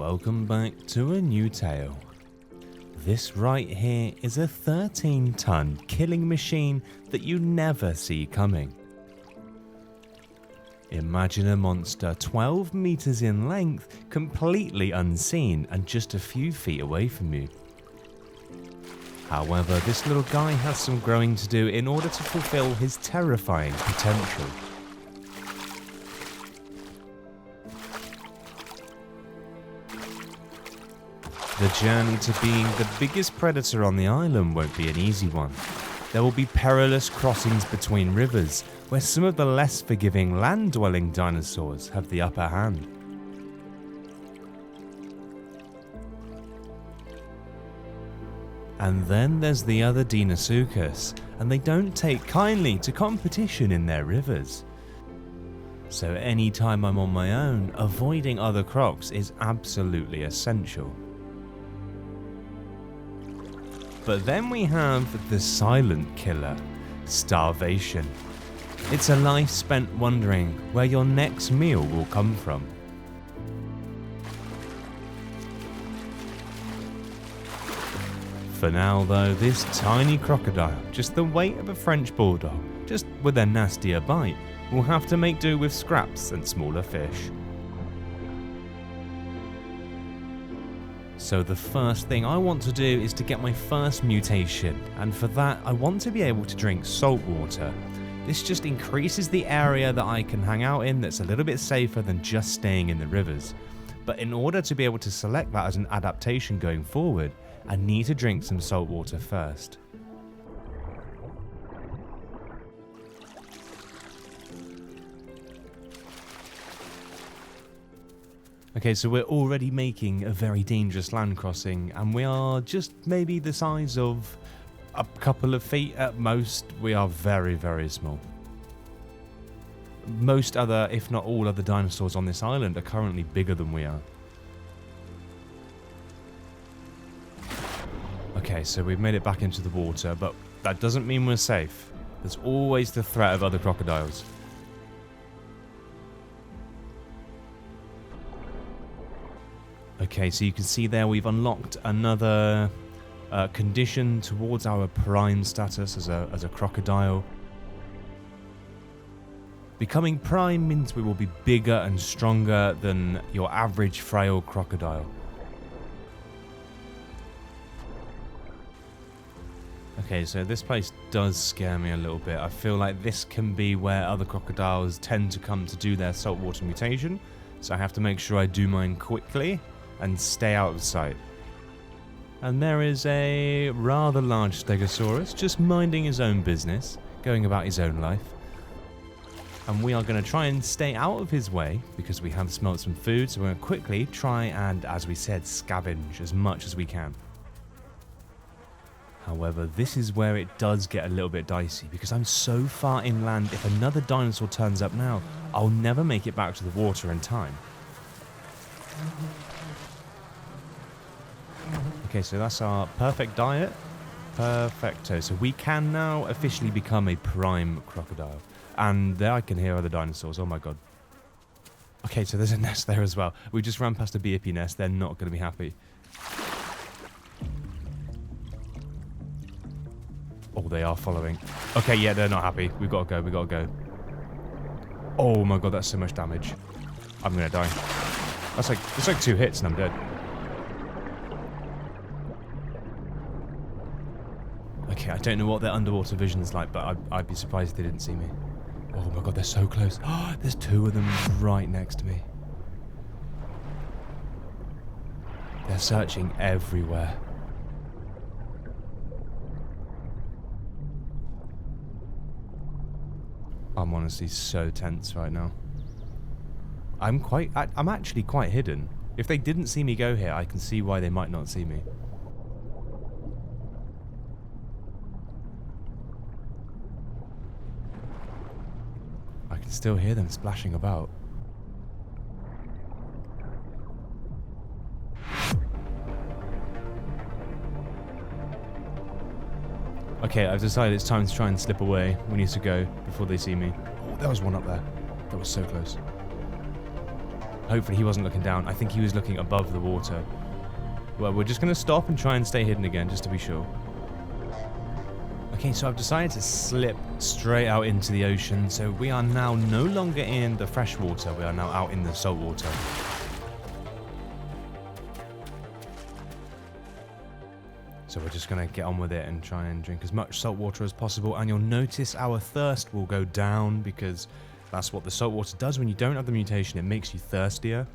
welcome back to a new tale. This right here is a 13-ton killing machine that you never see coming. Imagine a monster 12 meters in length, completely unseen and just a few feet away from you. However, this little guy has some growing to do in order to fulfill his terrifying potential. The journey to being the biggest predator on the island won't be an easy one. There will be perilous crossings between rivers, where some of the less forgiving land-dwelling dinosaurs have the upper hand. And then there's the other Deinosuchus, and they don't take kindly to competition in their rivers. So anytime I'm on my own, avoiding other crocs is absolutely essential. But then we have the silent killer, starvation. It's a life spent wondering where your next meal will come from. For now though, this tiny crocodile, just the weight of a French bulldog, just with a nastier bite, will have to make do with scraps and smaller fish. So the first thing I want to do is to get my first mutation, and for that I want to be able to drink salt water. This just increases the area that I can hang out in that's a little bit safer than just staying in the rivers. But in order to be able to select that as an adaptation going forward, I need to drink some salt water first. Okay, so we're already making a very dangerous land crossing, and we are just maybe the size of a couple of feet at most. We are very, very small. Most other, if not all other dinosaurs on this island are currently bigger than we are. Okay, so we've made it back into the water, but that doesn't mean we're safe. There's always the threat of other crocodiles. Okay, so you can see there we've unlocked another condition towards our prime status as a crocodile. Becoming prime means we will be bigger and stronger than your average frail crocodile. Okay, so this place does scare me a little bit. I feel like this can be where other crocodiles tend to come to do their saltwater mutation, so I have to make sure I do mine quickly and stay out of sight. And there is a rather large Stegosaurus just minding his own business, going about his own life. And we are going to try and stay out of his way because we have smelt some food, so we're going to quickly try and, as we said, scavenge as much as we can. However, this is where it does get a little bit dicey because I'm so far inland. If another dinosaur turns up now, I'll never make it back to the water in time. Okay, so that's our perfect diet. Perfecto. So we can now officially become a prime crocodile. And there I can hear other dinosaurs. Oh my god. Okay, so there's a nest there as well. We just ran past a BAP nest. They're not going to be happy. Oh, they are following. Okay, yeah, they're not happy. We gotta go. We gotta go. Oh my god, that's so much damage. I'm gonna die. It's like 2 hits and I'm dead. Okay, I don't know what their underwater vision's like, but I'd be surprised if they didn't see me. Oh my god, they're so close. Oh, there's 2 of them right next to me. They're searching everywhere. I'm honestly so tense right now. I'm actually quite hidden. If they didn't see me go here, I can see why they might not see me. I can still hear them splashing about. Okay, I've decided it's time to try and slip away. We need to go before they see me. Oh, there was one up there. That was so close. Hopefully he wasn't looking down. I think he was looking above the water. Well, we're just going to stop and try and stay hidden again, just to be sure. Okay, so I've decided to slip straight out into the ocean. So we are now no longer in the fresh water. We are now out in the salt water. So we're just going to get on with it and try and drink as much salt water as possible. And you'll notice our thirst will go down because that's what the salt water does when you don't have the mutation. It makes you thirstier.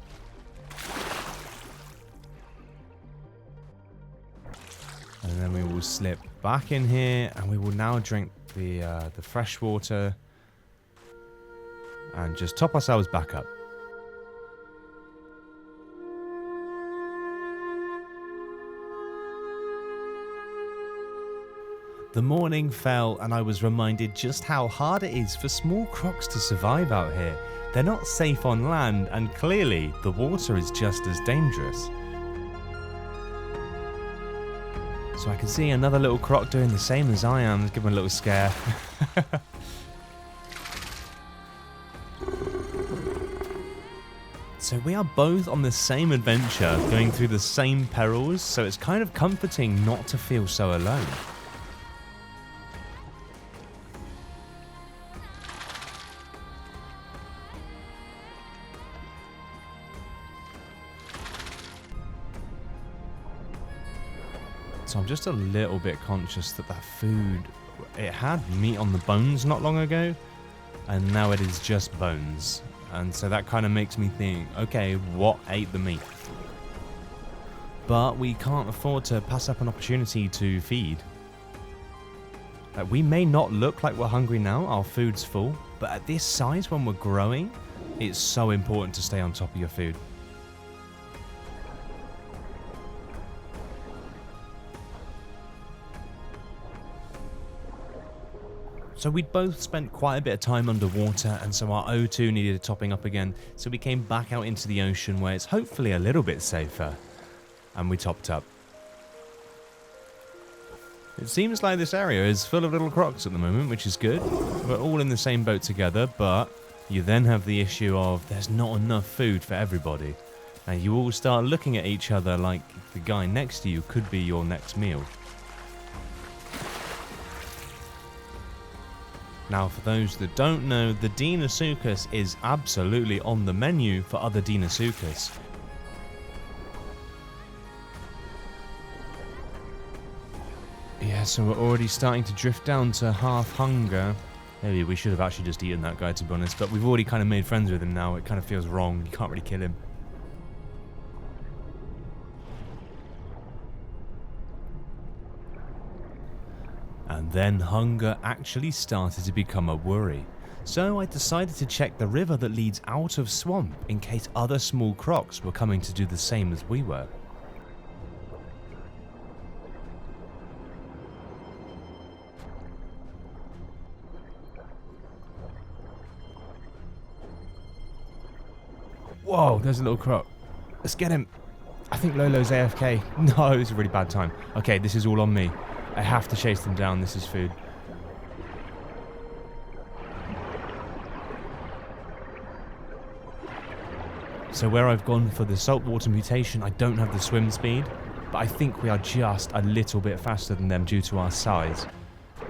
And then we will slip back in here and we will now drink the fresh water and just top ourselves back up. The morning fell and I was reminded just how hard it is for small crocs to survive out here. They're not safe on land and clearly the water is just as dangerous. So I can see another little croc doing the same as I am. Give him a little scare. So we are both on the same adventure, going through the same perils, so it's kind of comforting not to feel so alone. So I'm just a little bit conscious that that food, it had meat on the bones not long ago, and now it is just bones. And so that kind of makes me think, okay, what ate the meat? But we can't afford to pass up an opportunity to feed. We may not look like we're hungry now, our food's full, but at this size when we're growing, it's so important to stay on top of your food. So we'd both spent quite a bit of time underwater, and so our O2 needed topping up again, so we came back out into the ocean where it's hopefully a little bit safer, and we topped up. It seems like this area is full of little crocs at the moment, which is good. We're all in the same boat together, but you then have the issue of there's not enough food for everybody, and you all start looking at each other like the guy next to you could be your next meal. Now, for those that don't know, the Deinosuchus is absolutely on the menu for other Deinosuchus. Yeah, so we're already starting to drift down to half hunger. Maybe we should have actually just eaten that guy, to be honest, but we've already kind of made friends with him now. It kind of feels wrong. You can't really kill him. And then hunger actually started to become a worry. So I decided to check the river that leads out of swamp in case other small crocs were coming to do the same as we were. Whoa, there's a little croc. Let's get him. I think Lolo's AFK. No, it's a really bad time. Okay, this is all on me. I have to chase them down. This is food. So where I've gone for the saltwater mutation, I don't have the swim speed, but I think we are just a little bit faster than them due to our size.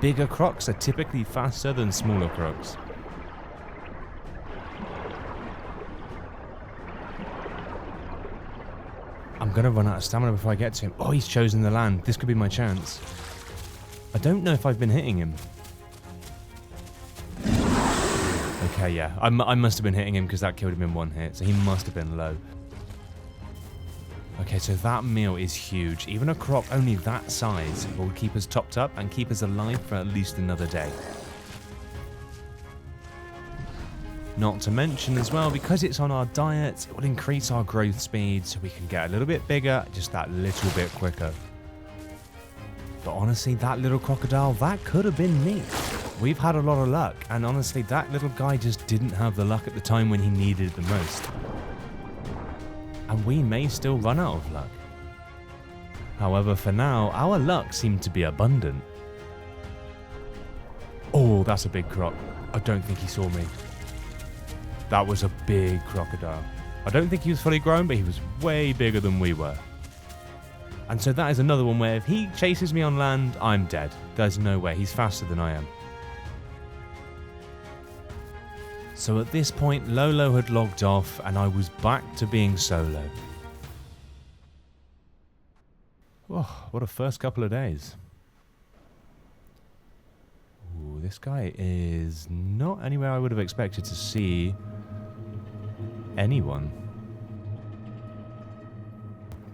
Bigger crocs are typically faster than smaller crocs. I'm going to run out of stamina before I get to him. Oh, he's chosen the land. This could be my chance. I don't know if I've been hitting him. Okay, yeah. I must have been hitting him because that killed him in one hit. So he must have been low. Okay, so that meal is huge. Even a croc only that size will keep us topped up and keep us alive for at least another day. Not to mention as well, because it's on our diet, it will increase our growth speed so we can get a little bit bigger, just that little bit quicker. But honestly, that little crocodile, that could have been me. We've had a lot of luck, and honestly, that little guy just didn't have the luck at the time when he needed it the most. And we may still run out of luck. However, for now, our luck seemed to be abundant. Oh, that's a big croc. I don't think he saw me. That was a big crocodile. I don't think he was fully grown, but he was way bigger than we were. And so that is another one where if he chases me on land, I'm dead. There's no way. He's faster than I am. So at this point, Lolo had logged off and I was back to being solo. Oh, what a first couple of days. Ooh, this guy is not anywhere I would have expected to see anyone.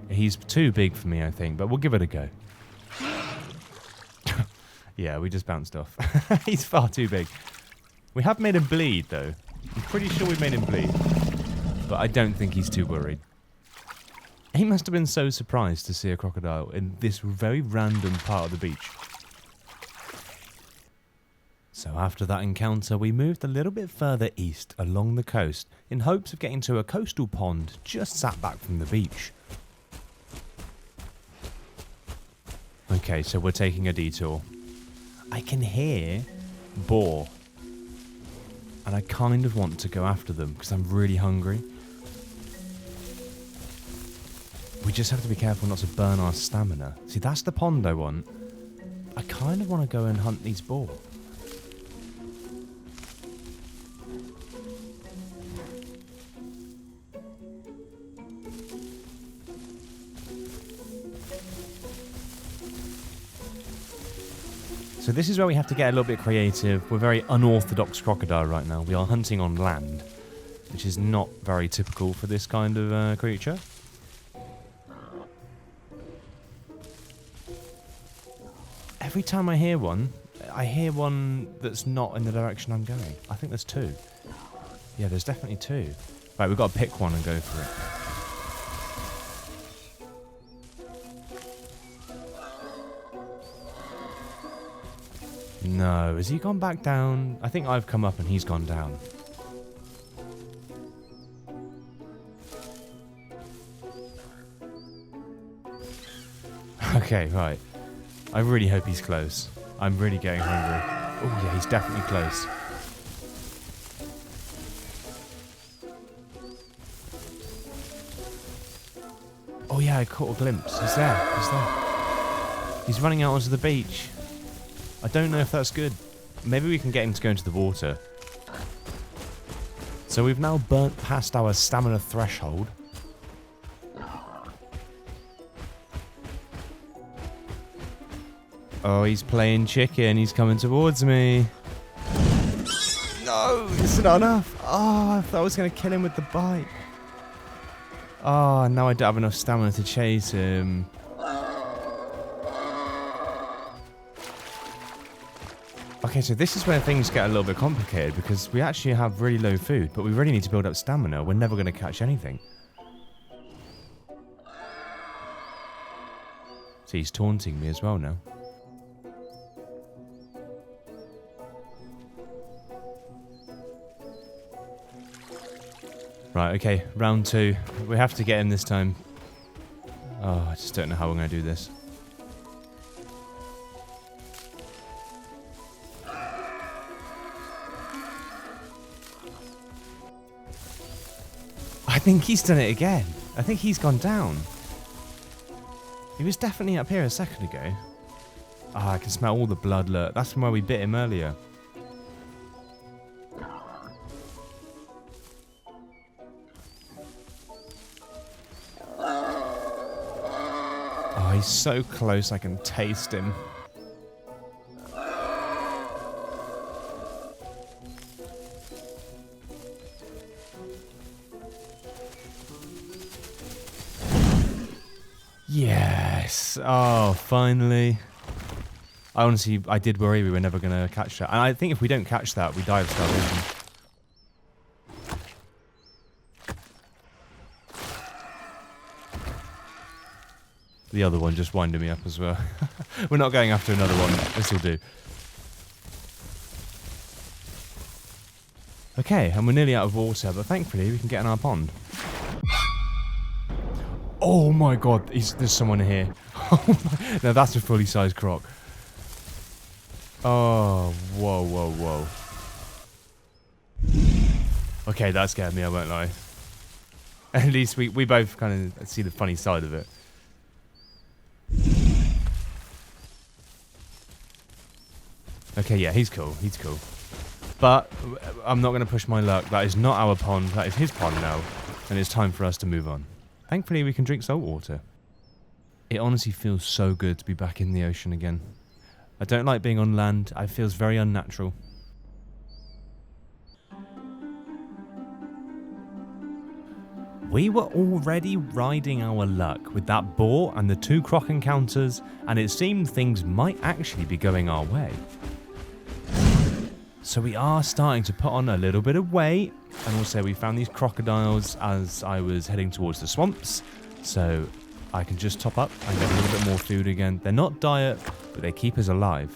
He's too big for me, I think, but we'll give it a go. Yeah, we just bounced off. He's far too big. We have made him bleed, though. I'm pretty sure we made him bleed. But I don't think he's too worried. He must have been so surprised to see a crocodile in this very random part of the beach. So after that encounter, we moved a little bit further east along the coast in hopes of getting to a coastal pond just sat back from the beach. Okay, so we're taking a detour. I can hear boar. And I kind of want to go after them because I'm really hungry. We just have to be careful not to burn our stamina. See, that's the pond I want. I kind of want to go and hunt these boar. So this is where we have to get a little bit creative. We're very unorthodox crocodile right now. We are hunting on land, which is not very typical for this kind of creature. Every time I hear one that's not in the direction I'm going. I think there's two. Yeah, there's definitely two. Right, we've got to pick one and go for it. No, has he gone back down? I think I've come up and he's gone down. Okay, right. I really hope he's close. I'm really getting hungry. Oh yeah, he's definitely close. Oh yeah, I caught a glimpse. He's there. He's there. He's running out onto the beach. I don't know if that's good. Maybe we can get him to go into the water. So we've now burnt past our stamina threshold. Oh, he's playing chicken. He's coming towards me. No, it's not enough. Oh, I thought I was going to kill him with the bite. Oh, now I don't have enough stamina to chase him. Okay, so this is where things get a little bit complicated because we actually have really low food, but we really need to build up stamina. We're never going to catch anything. See, he's taunting me as well now. Right, okay, round two. We have to get him this time. Oh, I just don't know how we're going to do this. I think he's done it again. I think he's gone down. He was definitely up here a second ago. Ah, I can smell all the blood. Look, that's from where we bit him earlier. Oh, he's so close I can taste him. Yes. Oh, finally. I did worry we were never going to catch that. And I think if we don't catch that, we die of starvation. The other one just winded me up as well. We're not going after another one. This will do. Okay, and we're nearly out of water, but thankfully we can get in our pond. Oh my god, there's someone here. Now that's a fully sized croc. Oh, whoa, whoa, whoa. Okay, that scared me, I won't lie. At least we both kind of see the funny side of it. Okay, yeah, he's cool. He's cool. But I'm not going to push my luck. That is not our pond. That is his pond now. And it's time for us to move on. Thankfully, we can drink salt water. It honestly feels so good to be back in the ocean again. I don't like being on land. It feels very unnatural. We were already riding our luck with that boar and the 2 croc encounters, and it seemed things might actually be going our way. So we are starting to put on a little bit of weight, and also we found these crocodiles as I was heading towards the swamps, so I can just top up and get a little bit more food again. They're not diet, but they keep us alive.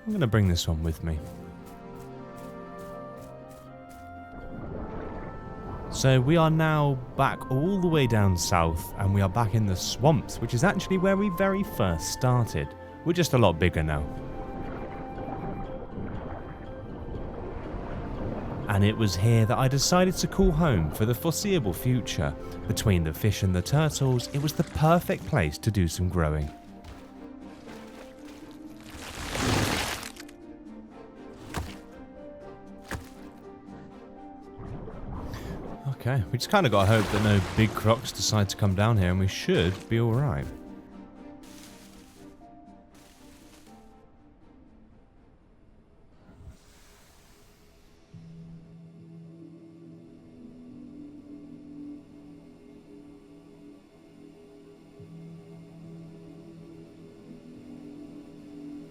I'm going to bring this one with me. So we are now back all the way down south, and we are back in the swamps, which is actually where we very first started. We're just a lot bigger now. And it was here that I decided to call home for the foreseeable future. Between the fish and the turtles, it was the perfect place to do some growing. Okay, we just kind of got to hope that no big crocs decide to come down here, and we should be alright.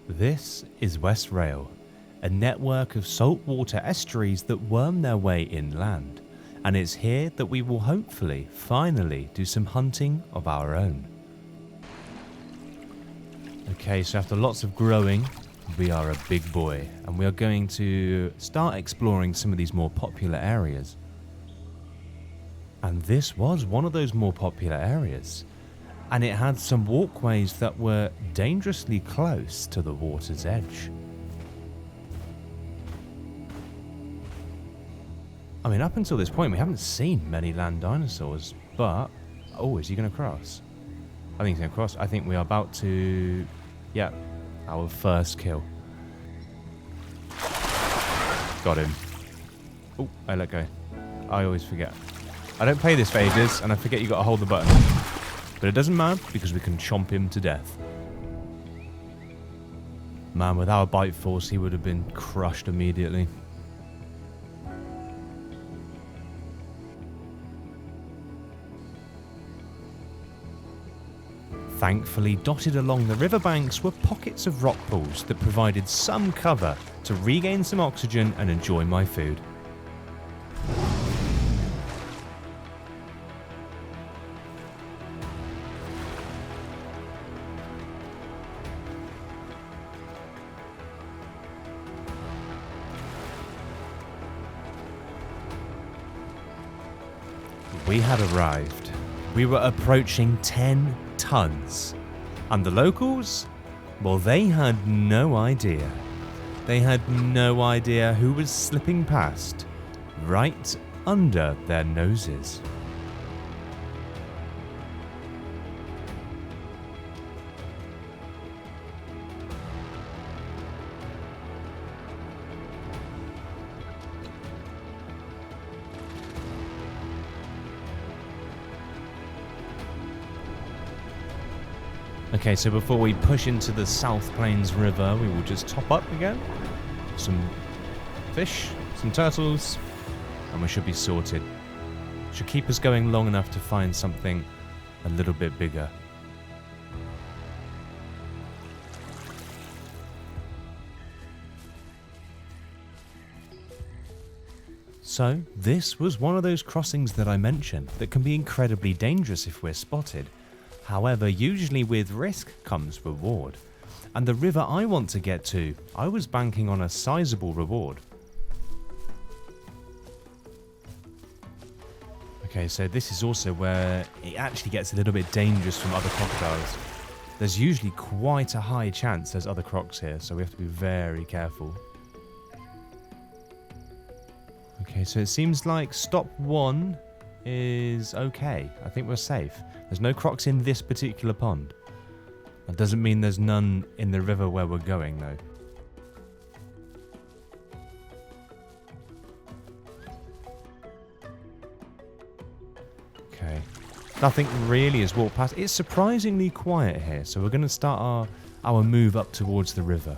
This is West Rail, a network of saltwater estuaries that worm their way inland. And it's here that we will hopefully, finally, do some hunting of our own. Okay, so after lots of growing, we are a big boy, and we are going to start exploring some of these more popular areas. And this was one of those more popular areas. And it had some walkways that were dangerously close to the water's edge. I mean, up until this point, we haven't seen many land dinosaurs, but... Oh, is he going to cross? I think he's going to cross. I think we are about to... Yeah, our first kill. Got him. Oh, I let go. I always forget. I don't play this for ages, and I forget you got to hold the button. But it doesn't matter, because we can chomp him to death. Man, with our bite force, he would have been crushed immediately. Thankfully, dotted along the riverbanks were pockets of rock pools that provided some cover to regain some oxygen and enjoy my food. We had arrived. We were approaching 10 tons. And the locals? Well, they had no idea. They had no idea who was slipping past, right under their noses. Okay, so before we push into the South Plains River, we will just top up again. Some fish, some turtles, and we should be sorted. Should keep us going long enough to find something a little bit bigger. So, this was one of those crossings that I mentioned that can be incredibly dangerous if we're spotted. However, usually with risk comes reward. And the river I want to get to, I was banking on a sizable reward. Okay, so this is also where it actually gets a little bit dangerous from other crocodiles. There's usually quite a high chance there's other crocs here, so we have to be very careful. Okay, so it seems like stop 1 is okay. I think we're safe. There's no crocs in this particular pond. That doesn't mean there's none in the river where we're going, though. Okay. Nothing really has walked past. It's surprisingly quiet here, so we're going to start our move up towards the river.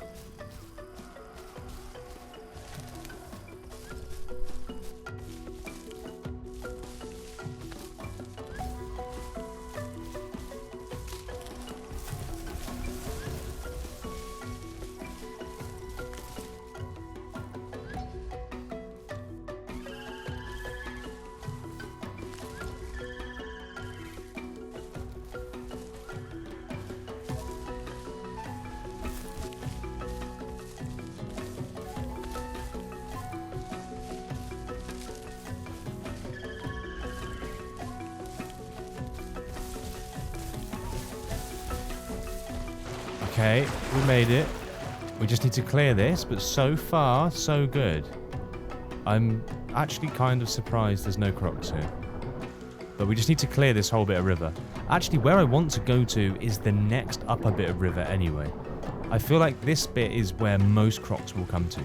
Okay, we made it. We just need to clear this, but so far, so good. I'm actually kind of surprised there's no crocs here. But we just need to clear this whole bit of river. Actually, where I want to go to is the next upper bit of river anyway. I feel like this bit is where most crocs will come to.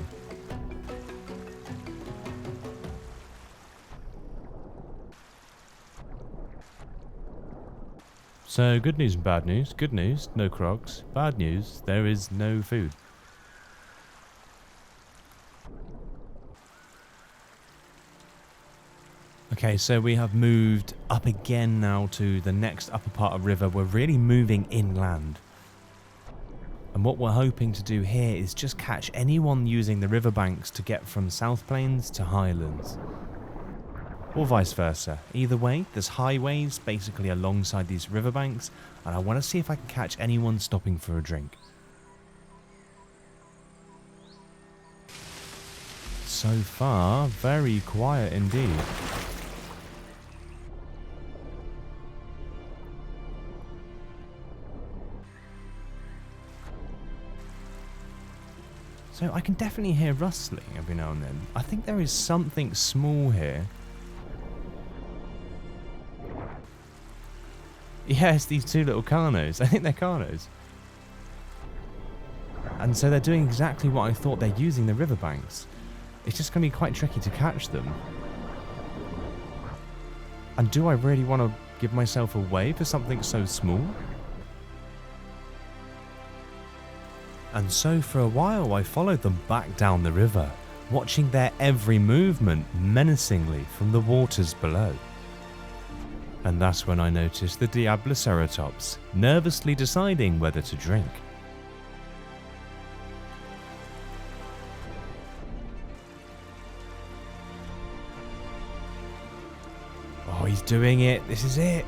So, good news and bad news. Good news, no crocs. Bad news, there is no food. Okay, so we have moved up again now to the next upper part of river. We're really moving inland. And what we're hoping to do here is just catch anyone using the riverbanks to get from South Plains to Highlands. Or vice versa. Either way, there's highways basically alongside these riverbanks, and I want to see if I can catch anyone stopping for a drink. So far, very quiet indeed. So I can definitely hear rustling every now and then. I think there is something small here. Yes, these two little carnos. I think they're carnos. And so they're doing exactly what I thought. They're using the riverbanks. It's just going to be quite tricky to catch them. And do I really want to give myself away for something so small? And so for a while I followed them back down the river, watching their every movement menacingly from the waters below. And that's when I noticed the Diabloceratops, nervously deciding whether to drink. Oh, he's doing it. This is it.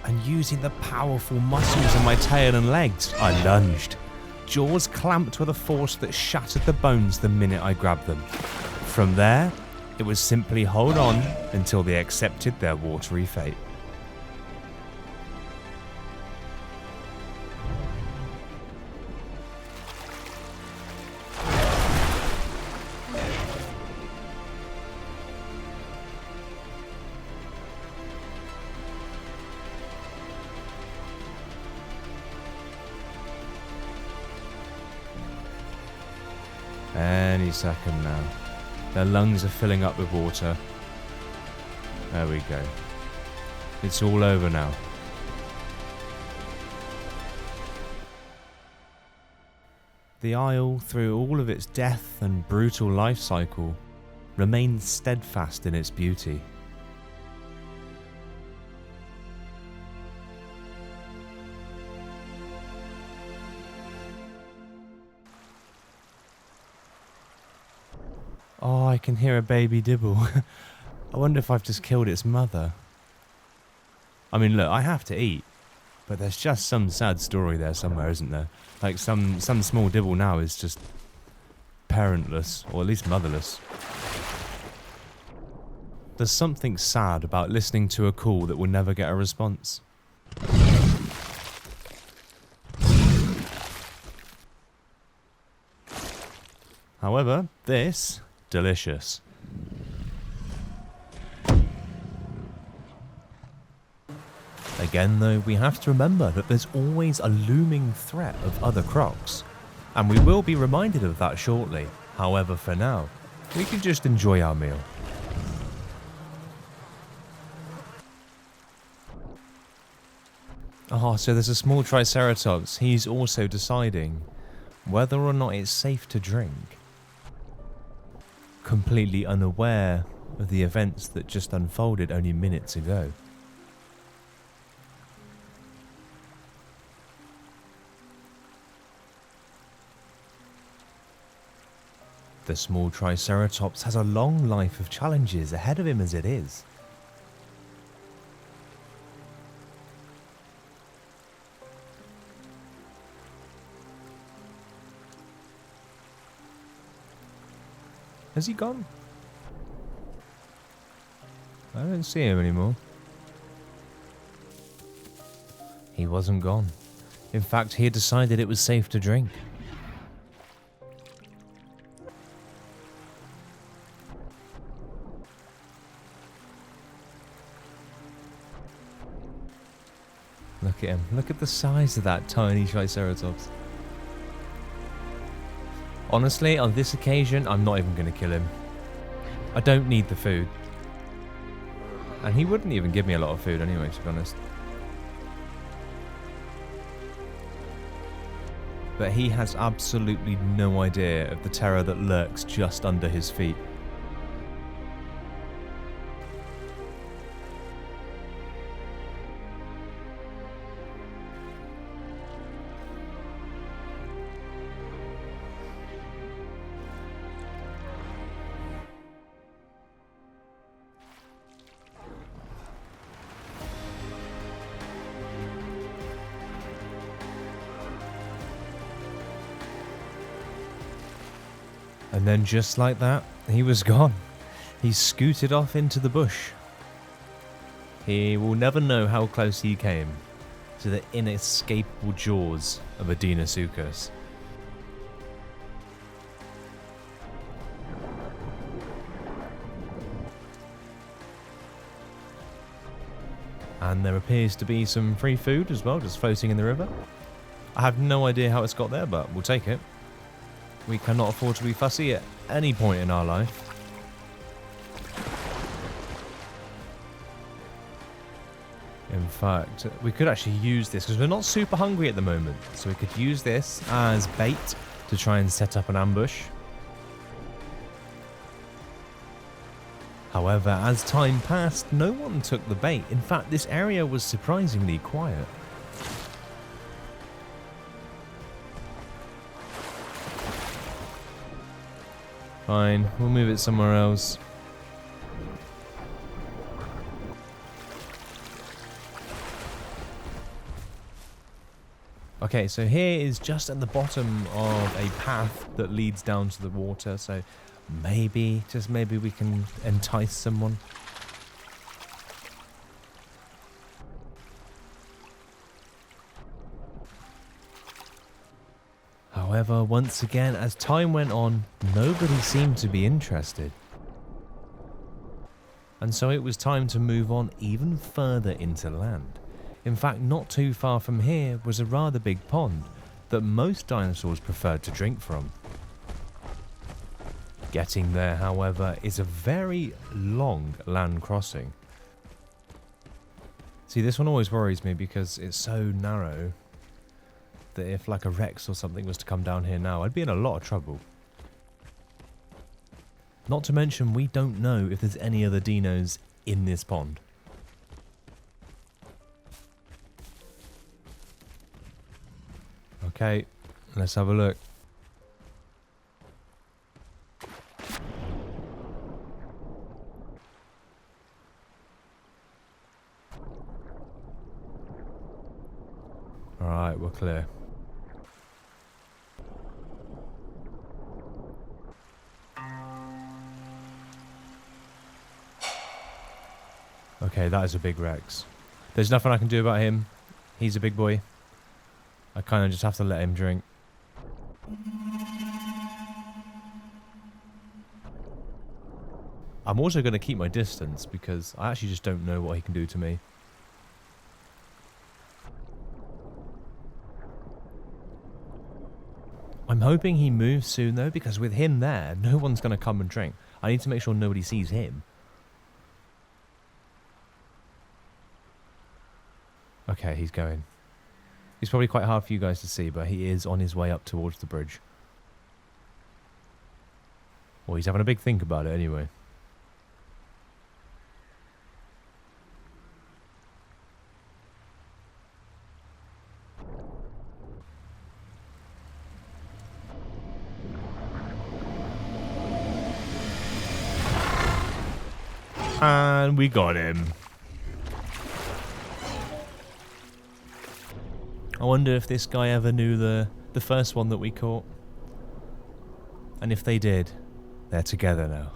And using the powerful muscles in my tail and legs, I lunged. Jaws clamped with a force that shattered the bones the minute I grabbed them. From there, it was simply hold on until they accepted their watery fate. Any second now. Their lungs are filling up with water. There we go. It's all over now. The isle, through all of its death and brutal life cycle, remains steadfast in its beauty. Oh, I can hear a baby dibble. I wonder if I've just killed its mother. I mean, look, I have to eat, but there's just some sad story there somewhere, isn't there? Like some small dibble now is just parentless, or at least motherless. There's something sad about listening to a call that will never get a response. However, this, delicious. Again though, we have to remember that there's always a looming threat of other crocs, and we will be reminded of that shortly. However, for now, we can just enjoy our meal. Oh, so there's a small triceratops. He's also deciding whether or not it's safe to drink. Completely unaware of the events that just unfolded only minutes ago. The small triceratops has a long life of challenges ahead of him as it is. Has he gone? I don't see him anymore. He wasn't gone. In fact, he had decided it was safe to drink. Look at him. Look at the size of that tiny triceratops. Honestly, on this occasion, I'm not even going to kill him. I don't need the food. And he wouldn't even give me a lot of food anyway, to be honest. But he has absolutely no idea of the terror that lurks just under his feet. And then just like that, he was gone. He scooted off into the bush. He will never know how close he came to the inescapable jaws of a Deinosuchus. And there appears to be some free food as well, just floating in the river. I have no idea how it's got there, but we'll take it. We cannot afford to be fussy at any point in our life. In fact, we could actually use this because we're not super hungry at the moment. So we could use this as bait to try and set up an ambush. However, as time passed, no one took the bait. In fact, this area was surprisingly quiet. Fine, we'll move it somewhere else. Okay, so here is just at the bottom of a path that leads down to the water, so maybe, just maybe we can entice someone. However, once again, as time went on, nobody seemed to be interested. And so it was time to move on even further into land. In fact, not too far from here was a rather big pond that most dinosaurs preferred to drink from. Getting there, however, is a very long land crossing. See, this one always worries me because it's so narrow that if like a Rex or something was to come down here now, I'd be in a lot of trouble. Not to mention, we don't know if there's any other dinos in this pond. Okay, let's have a look. Alright, we're clear. Okay, that is a big Rex. There's nothing I can do about him. He's a big boy. I kind of just have to let him drink. I'm also going to keep my distance because I actually just don't know what he can do to me. I'm hoping he moves soon though, because with him there, no one's going to come and drink. I need to make sure nobody sees him. Okay, he's going. He's probably quite hard for you guys to see, but he is on his way up towards the bridge. Well, he's having a big think about it anyway. And we got him. I wonder if this guy ever knew the first one that we caught. And if they did, they're together now.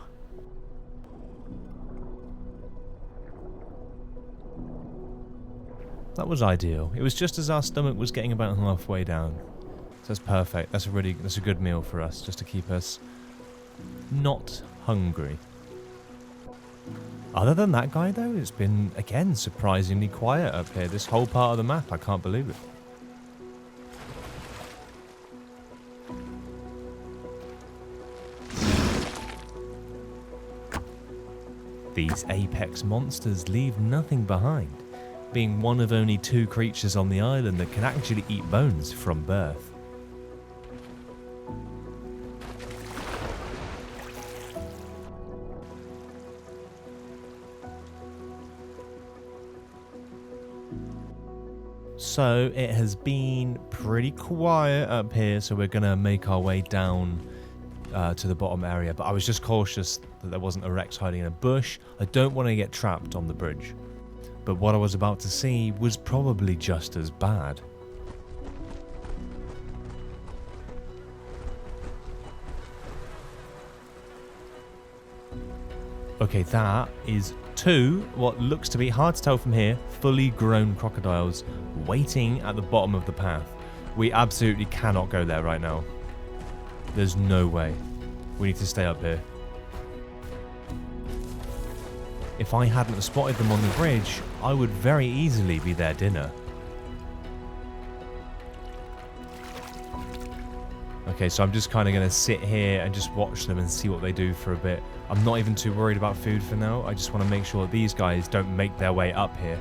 That was ideal. It was just as our stomach was getting about halfway down. So that's perfect. That's a good meal for us, just to keep us not hungry. Other than that guy though, it's been, again, surprisingly quiet up here. This whole part of the map, I can't believe it. These apex monsters leave nothing behind, being one of only 2 creatures on the island that can actually eat bones from birth. So it has been pretty quiet up here, so we're going to make our way down to the bottom area. But I was just cautious that there wasn't a Rex hiding in a bush. I don't want to get trapped on the bridge. But what I was about to see was probably just as bad. Okay, that is 2, what looks to be, hard to tell from here, fully grown crocodiles waiting at the bottom of the path. We absolutely cannot go there right now. There's no way. We need to stay up here. If I hadn't spotted them on the bridge, I would very easily be their dinner. Okay, so I'm just kind of going to sit here and just watch them and see what they do for a bit. I'm not even too worried about food for now. I just want to make sure these guys don't make their way up here.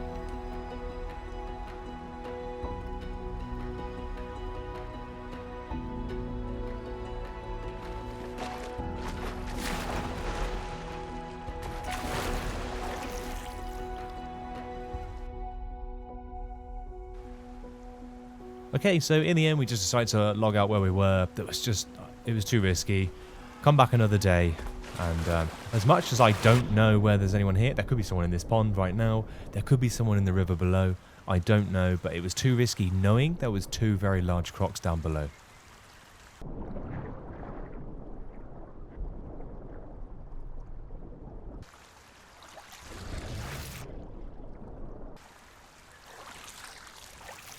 Okay, so in the end we just decided to log out where we were. It was too risky. Come back another day. And as much as I don't know where there's anyone here, there could be someone in this pond right now. There could be someone in the river below. I don't know, but it was too risky knowing there was 2 very large crocs down below.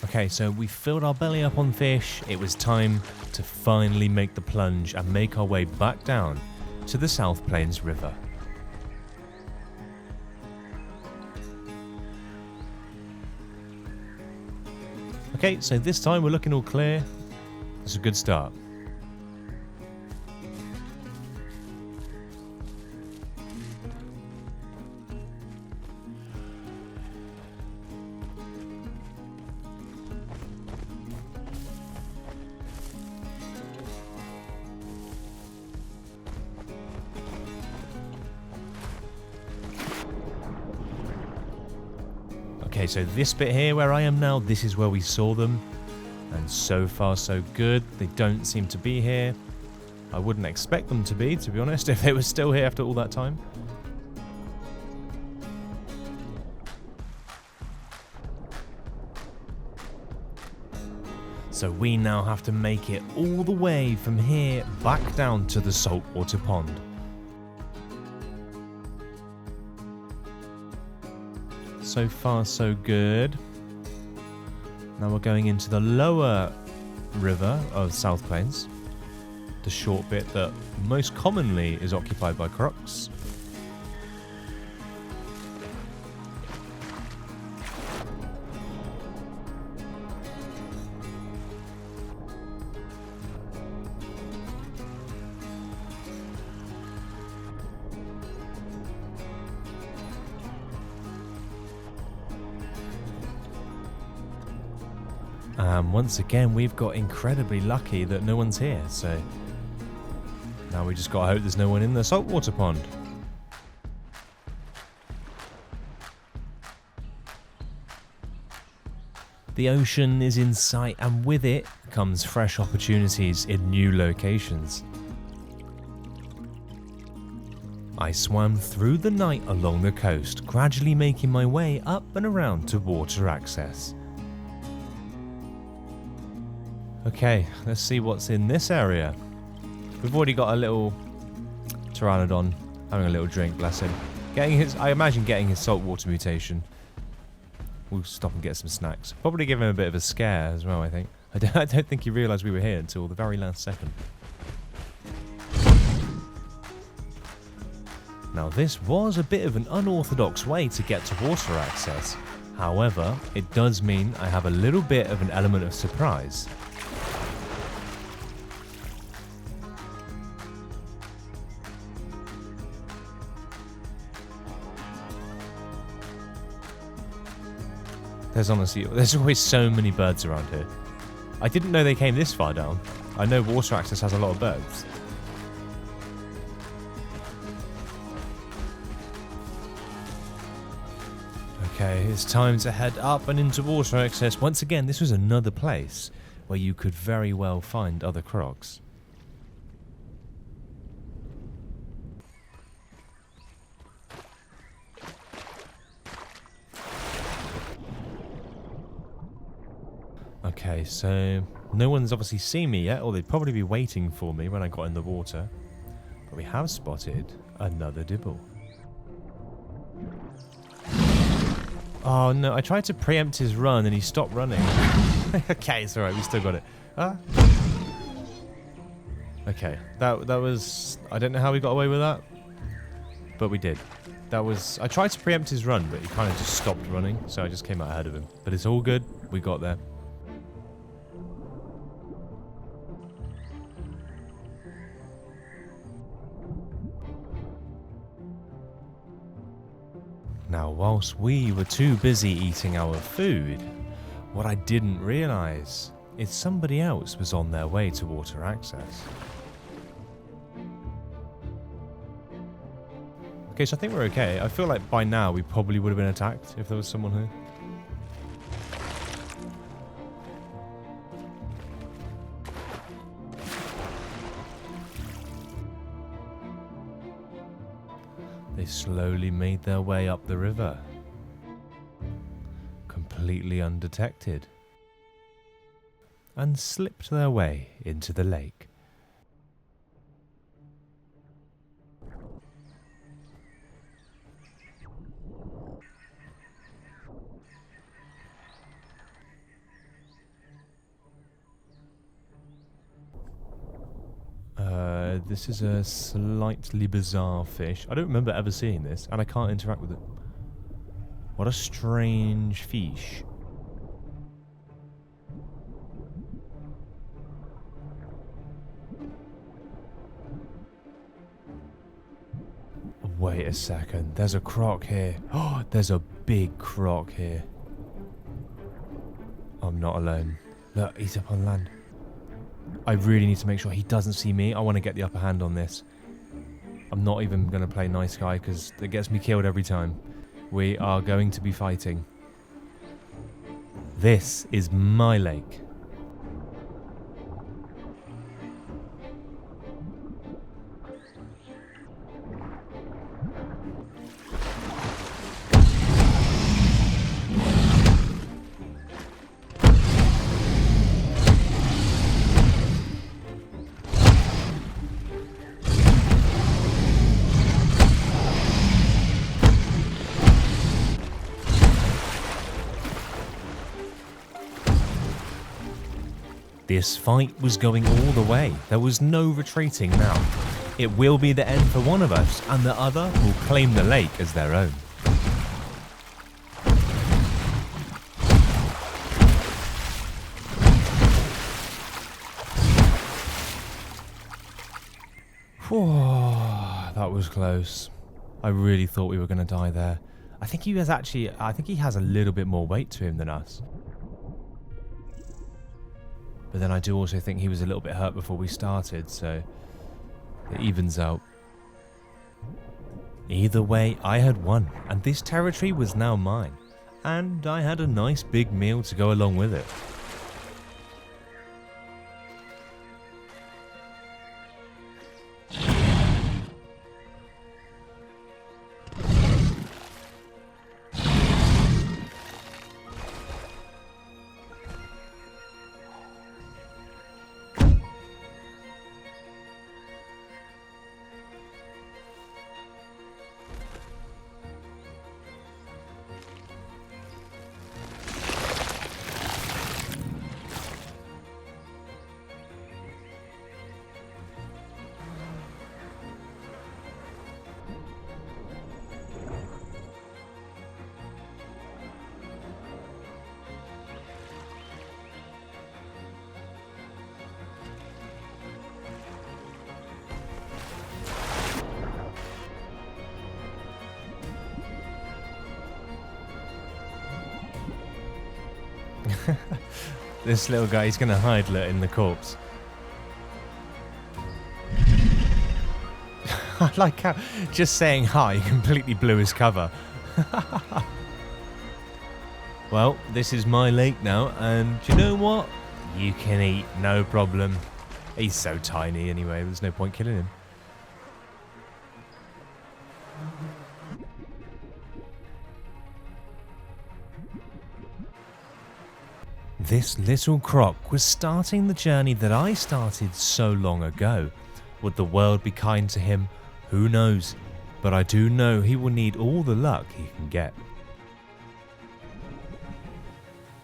Okay, so we filled our belly up on fish. It was time to finally make the plunge and make our way back down to the South Plains River. Okay, so this time we're looking all clear. It's a good start. Okay, so this bit here where I am now, this is where we saw them. And so far so good. They don't seem to be here. I wouldn't expect them to be honest, if they were still here after all that time. So we now have to make it all the way from here back down to the saltwater pond. So far, so good. Now we're going into the lower river of South Plains. The short bit that most commonly is occupied by crocs. Once again, we've got incredibly lucky that no one's here, so now we just gotta hope there's no one in the saltwater pond. The ocean is in sight, and with it comes fresh opportunities in new locations. I swam through the night along the coast, gradually making my way up and around to water access. Okay, let's see what's in this area. We've already got a little pteranodon having a little drink, bless him. I imagine getting his saltwater mutation. We'll stop and get some snacks. Probably give him a bit of a scare as well, I think. I don't think he realised we were here until the very last second. Now this was a bit of an unorthodox way to get to water access. However, it does mean I have a little bit of an element of surprise. There's always so many birds around here. I didn't know they came this far down. I know water access has a lot of birds. Okay, it's time to head up and into water access. Once again, this was another place where you could very well find other crocs. Okay, so no one's obviously seen me yet, or they'd probably be waiting for me when I got in the water. But we have spotted another dibble. Oh no, I tried to preempt his run and he stopped running. Okay, it's alright, we still got it. Okay, that was... I don't know how we got away with that, but we did. I tried to preempt his run, but he kind of just stopped running, so I just came out ahead of him. But it's all good, we got there. Now, whilst we were too busy eating our food, what I didn't realise is somebody else was on their way to water access. Okay, so I think we're okay. I feel like by now we probably would have been attacked if there was someone here. They slowly made their way up the river, completely undetected, and slipped their way into the lake. This is a slightly bizarre fish. I don't remember ever seeing this, and I can't interact with it. What a strange fish. Wait a second, there's a croc here. Oh, there's a big croc here. I'm not alone. Look, he's up on land. I really need to make sure he doesn't see me. I want to get the upper hand on this. I'm not even going to play nice guy because it gets me killed every time. We are going to be fighting. This is my lake. This fight was going all the way. There was no retreating now. It will be the end for one of us, and the other will claim the lake as their own. Whoa, that was close. I really thought we were going to die there. I think he has a little bit more weight to him than us. But then I do also think he was a little bit hurt before we started, so it evens out. Either way, I had won, and this territory was now mine. And I had a nice big meal to go along with it. This little guy, he's going to hide in the corpse. I like how just saying hi completely blew his cover. Well, this is my lake now, and do you know what? You can eat, no problem. He's so tiny anyway, there's no point killing him. This little croc was starting the journey that I started so long ago. Would the world be kind to him? Who knows? But I do know he will need all the luck he can get.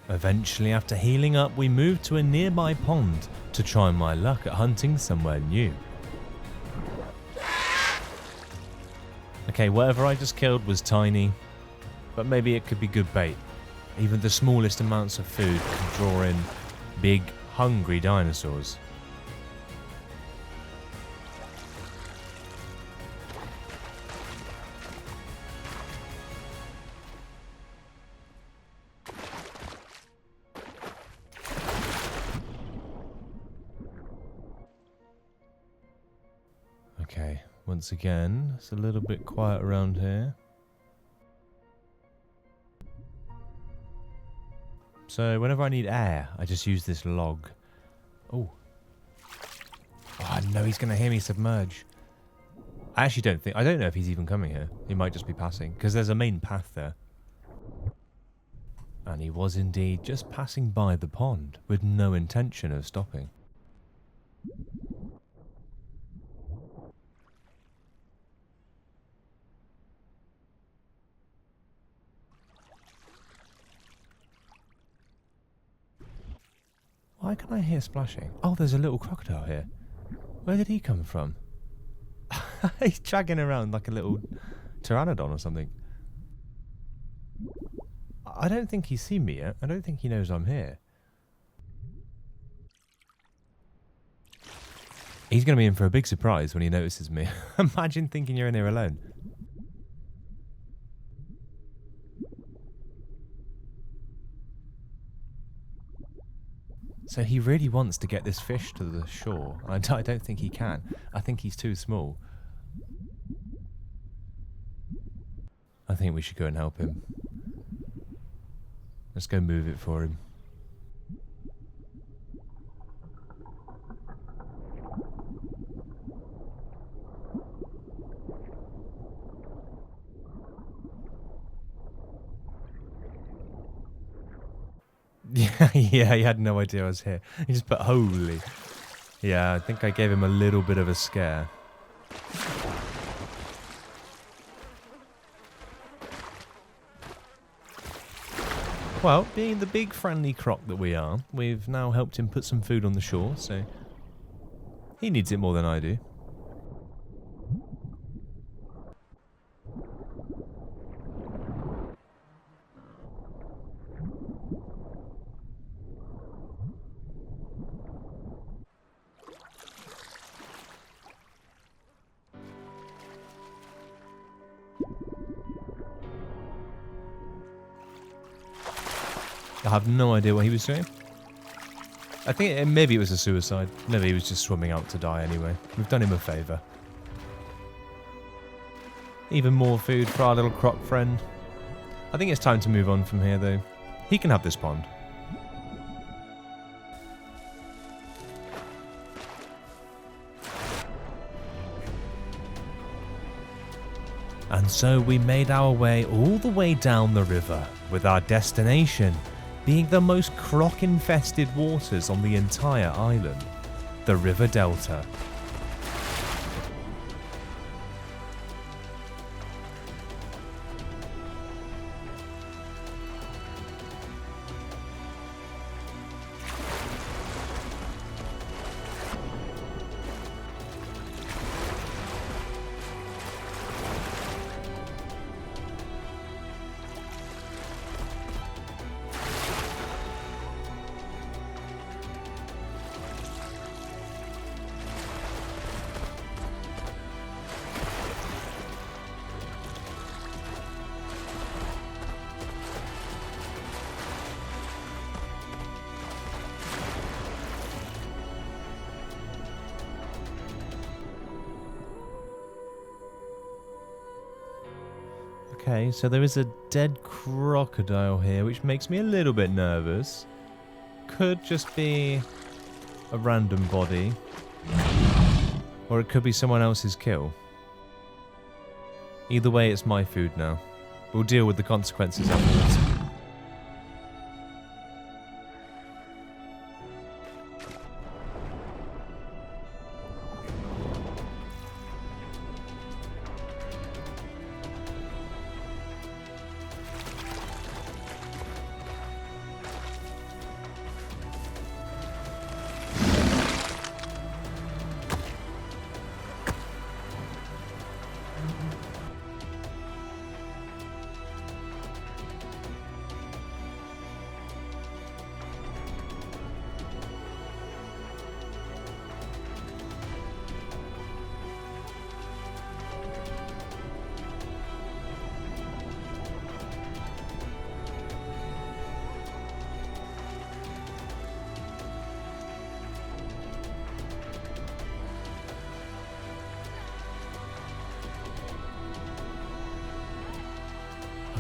Eventually, after healing up, we moved to a nearby pond to try my luck at hunting somewhere new. Okay, whatever I just killed was tiny, but maybe it could be good bait. Even the smallest amounts of food can draw in big, hungry dinosaurs. Okay, once again, it's a little bit quiet around here. So whenever I need air, I just use this log. Oh. Oh no, he's going to hear me submerge. I don't know if he's even coming here. He might just be passing, because there's a main path there. And he was indeed just passing by the pond, with no intention of stopping. Why can I hear splashing? Oh, there's a little crocodile here. Where did he come from? He's dragging around like a little pteranodon or something. I don't think he's seen me yet. I don't think he knows I'm here. He's going to be in for a big surprise when he notices me. Imagine thinking you're in here alone. So he really wants to get this fish to the shore. I don't think he can. I think he's too small. I think we should go and help him. Let's go move it for him. Yeah, he had no idea I was here. He just put holy. Yeah, I think I gave him a little bit of a scare. Well, being the big friendly croc that we are, we've now helped him put some food on the shore, so he needs it more than I do. I have no idea what he was doing. I think maybe it was a suicide. Maybe he was just swimming out to die anyway. We've done him a favour. Even more food for our little croc friend. I think it's time to move on from here though. He can have this pond. And so we made our way all the way down the river, with our destination being the most croc-infested waters on the entire island, the River Delta. Okay, so there is a dead crocodile here, which makes me a little bit nervous. Could just be a random body. Or it could be someone else's kill. Either way, it's my food now. We'll deal with the consequences afterwards.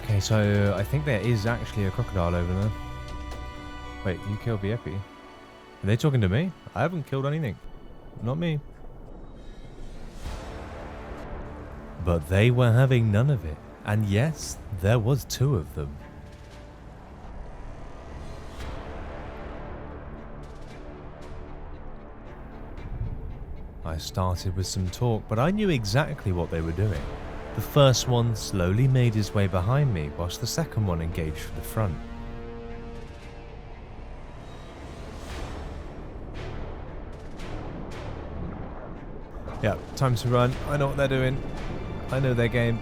Okay, so I think there is actually a crocodile over there. Wait, you killed Biepi? Are they talking to me? I haven't killed anything. Not me. But they were having none of it. And yes, there was 2 of them. I started with some talk, but I knew exactly what they were doing. The first one slowly made his way behind me, whilst the second one engaged from the front. Yeah, time to run. I know what they're doing. I know their game.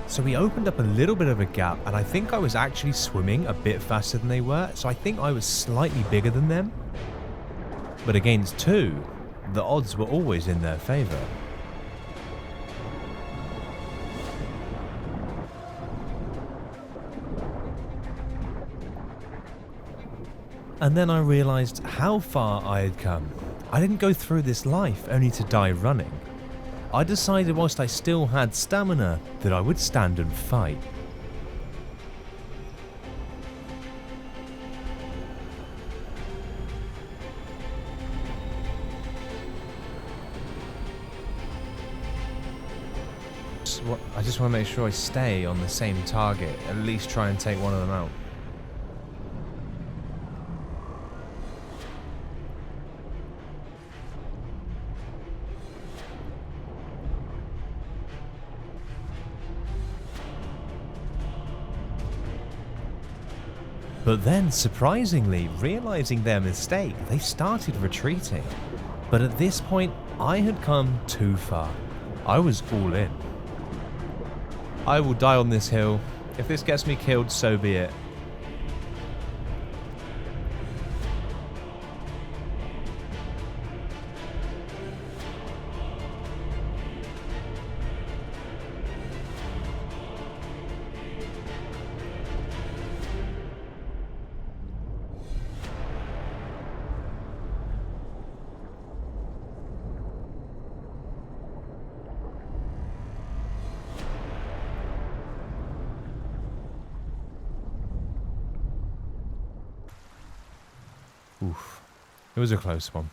So we opened up a little bit of a gap, and I think I was actually swimming a bit faster than they were, so I think I was slightly bigger than them. But against 2, the odds were always in their favour. And then I realised how far I had come. I didn't go through this life only to die running. I decided whilst I still had stamina that I would stand and fight. I just want to make sure I stay on the same target, at least try and take one of them out. But then, surprisingly, realizing their mistake, they started retreating. But at this point, I had come too far. I was all in. I will die on this hill. If this gets me killed, so be it. Oof. It was a close one.